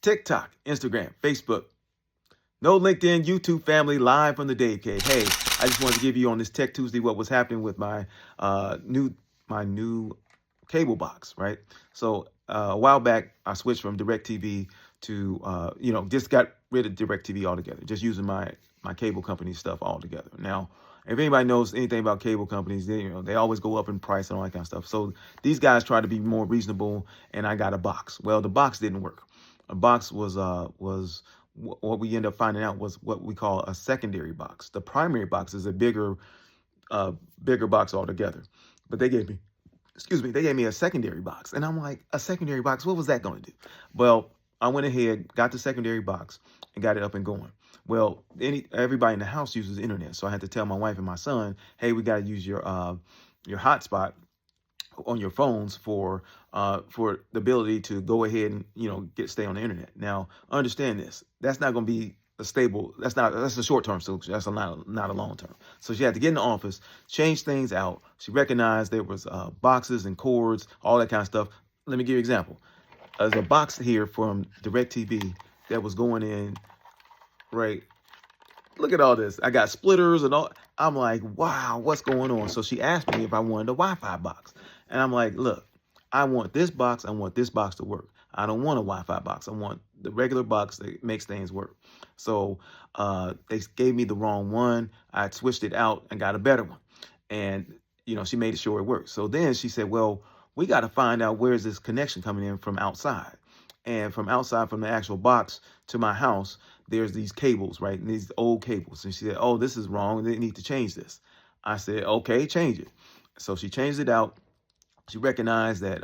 TikTok, Instagram, Facebook. No LinkedIn, YouTube family, live from the Dave Cave. Hey, I just wanted to give you on this Tech Tuesday what was happening with my new cable box, right? So a while back, I switched from DirecTV to just got rid of DirecTV altogether, just using my cable company stuff altogether. Now, if anybody knows anything about cable companies, they always go up in price and all that kind of stuff. So these guys try to be more reasonable, and I got a box. Well, the box didn't work. A box was what we end up finding out was what we call a secondary box. The primary box is a bigger box altogether. But they gave me a secondary box. And I'm like, a secondary box, what was that going to do? Well, I went ahead, got the secondary box, and got it up and going. Well, everybody in the house uses the internet. So I had to tell my wife and my son, hey, we got to use your hotspot on your phones for the ability to go ahead and stay on the internet. Now, understand this. That's not going to be a stable. That's a short-term solution. That's not a long-term. So she had to get in the office, change things out. She recognized there was boxes and cords, all that kind of stuff. Let me give you an example. There's a box here from DirecTV that was going in right. Look at all this. I got splitters and all. I'm like, wow, what's going on? So she asked me if I wanted a Wi-Fi box. And I'm like, look, I want this box. I want this box to work. I don't want a Wi-Fi box. I want the regular box that makes things work. So they gave me the wrong one. I switched it out and got a better one. And, she made sure it worked. So then she said, well, we got to find out where's this connection coming in from outside. And from outside, from the actual box to my house, there's these cables, right? And these old cables. And she said, oh, this is wrong. They need to change this. I said, okay, change it. So she changed it out. She recognized that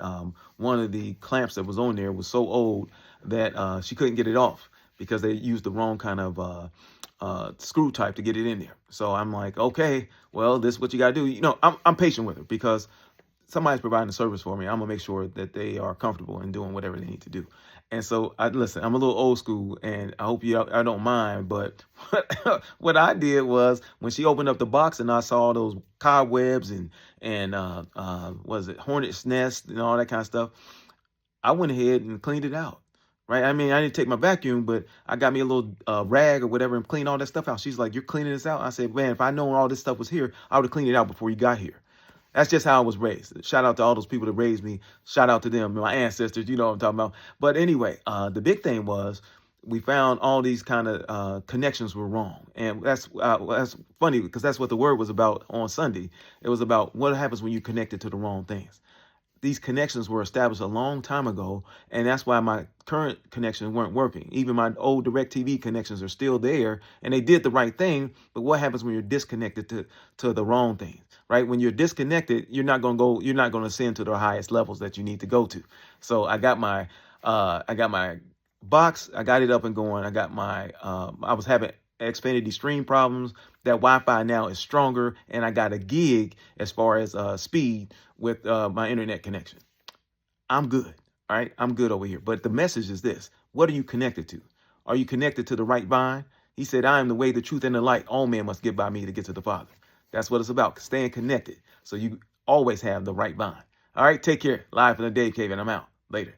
one of the clamps that was on there was so old that she couldn't get it off because they used the wrong kind of screw type to get it in there. So I'm like, okay, well, this is what you got to do. I'm patient with her because somebody's providing a service for me. I'm gonna make sure that they are comfortable in doing whatever they need to do. And so listen, I'm a little old school and I hope I don't mind, but what I did was when she opened up the box and I saw those cobwebs and was it hornet's nest and all that kind of stuff, I went ahead and cleaned it out. Right. I mean, I didn't take my vacuum, but I got me a little rag or whatever and cleaned all that stuff out. She's like, you're cleaning this out? I said, man, if I known all this stuff was here, I would have cleaned it out before you got here. That's just how I was raised. Shout out to all those people that raised me. Shout out to them, my ancestors. You know what I'm talking about. But anyway, the big thing was we found all these kind of connections were wrong. And that's funny because that's what the word was about on Sunday. It was about what happens when you connected to the wrong things. These connections were established a long time ago, and that's why my current connections weren't working. Even my old DirecTV connections are still there, and they did the right thing. But what happens when you're disconnected to the wrong things, right? When you're disconnected, you're not going to ascend to the highest levels that you need to go to. So I got my box, I got it up and going. I got I was having Xfinity stream problems. That Wi-Fi now is stronger, and I got a gig as far as speed with my internet connection. I'm good. All right. I'm good over here. But the message is this. What are you connected to? Are you connected to the right vine? He said, I am the way, the truth, and the light. All men must get by me to get to the Father. That's what it's about. Staying connected. So you always have the right vine. All right. Take care. Live from the Dave Cave, and I'm out. Later.